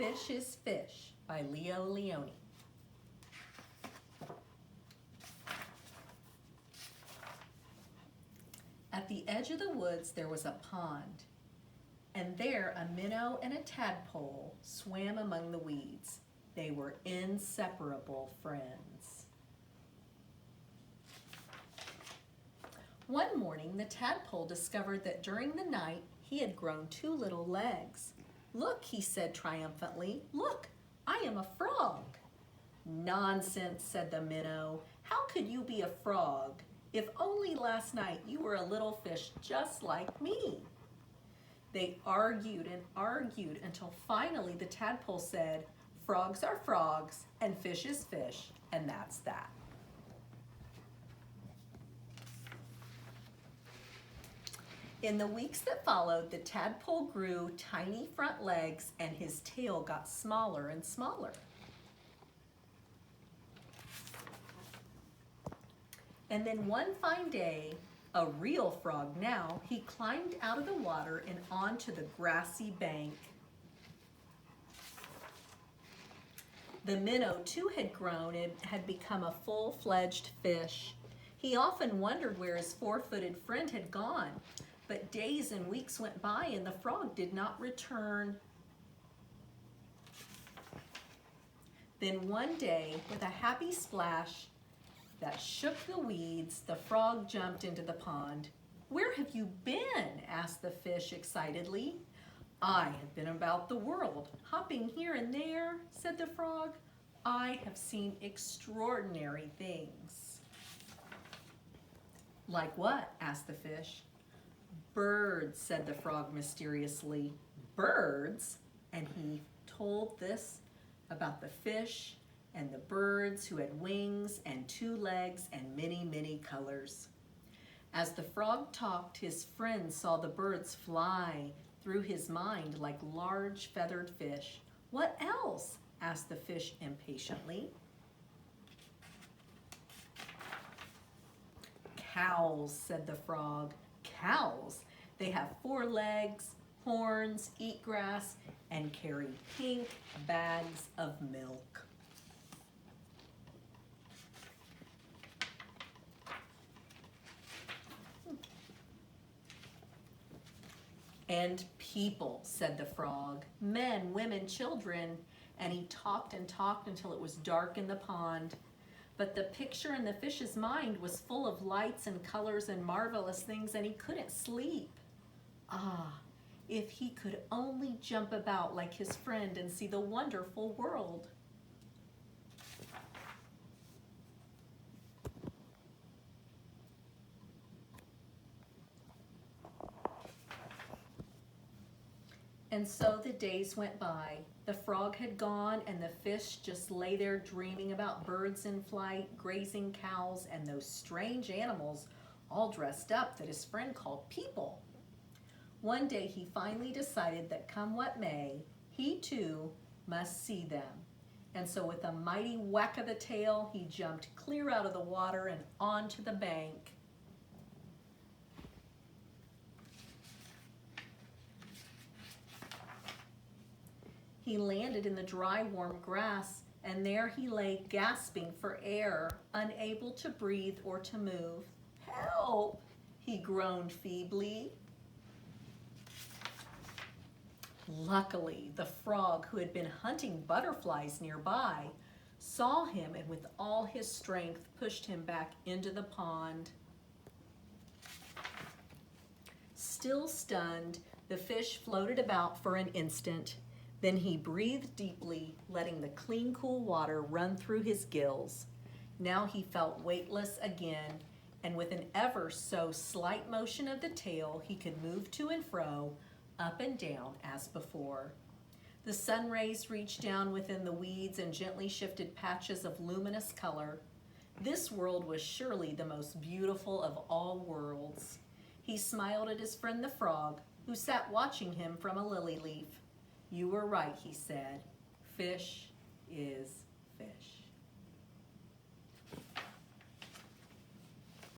Fish is Fish by Leo Lionni. At the edge of the woods there was a pond, and there a minnow and a tadpole swam among the weeds. They were inseparable friends. One morning the tadpole discovered that during the night he had grown 2 little legs. "Look," he said triumphantly, "look, I am a frog." "Nonsense," said the minnow. "How could you be a frog? If only last night you were a little fish just like me." They argued and argued until finally the tadpole said, "Frogs are frogs and fish is fish, and that's that." In the weeks that followed, the tadpole grew tiny front legs and his tail got smaller and smaller. And then one fine day, a real frog now, he climbed out of the water and onto the grassy bank. The minnow too had grown and had become a full-fledged fish. He often wondered where his 4-footed friend had gone, but days and weeks went by and the frog did not return. Then one day, with a happy splash that shook the weeds, the frog jumped into the pond. "Where have you been?" asked the fish excitedly. "I have been about the world, hopping here and there," said the frog. "I have seen extraordinary things." "Like what?" asked the fish. "Birds," said the frog mysteriously. "Birds?" And he told this about the fish and the birds who had wings and 2 legs and many, many colors. As the frog talked, his friend saw the birds fly through his mind like large feathered fish. "What else?" asked the fish impatiently. "Cows," said the frog. "Cows? They have 4 legs, horns, eat grass, and carry pink bags of milk." "And people," said the frog. "Men, women, children." And he talked and talked until it was dark in the pond. But the picture in the fish's mind was full of lights and colors and marvelous things, and he couldn't sleep. Ah, if he could only jump about like his friend and see the wonderful world. And so the days went by. The frog had gone and the fish just lay there dreaming about birds in flight, grazing cows, and those strange animals all dressed up that his friend called people. One day he finally decided that come what may, he too must see them. And so with a mighty whack of the tail, he jumped clear out of the water and onto the bank. He landed in the dry, warm grass, and there he lay gasping for air, unable to breathe or to move. "Help!" he groaned feebly. Luckily, the frog, who had been hunting butterflies nearby, saw him and with all his strength pushed him back into the pond. Still stunned, the fish floated about for an instant. Then he breathed deeply, letting the clean, cool water run through his gills. Now he felt weightless again, and with an ever so slight motion of the tail, he could move to and fro, up and down as before. The sun rays reached down within the weeds and gently shifted patches of luminous color. This world was surely the most beautiful of all worlds. He smiled at his friend the frog, who sat watching him from a lily leaf. "You were right," he said. "Fish is fish."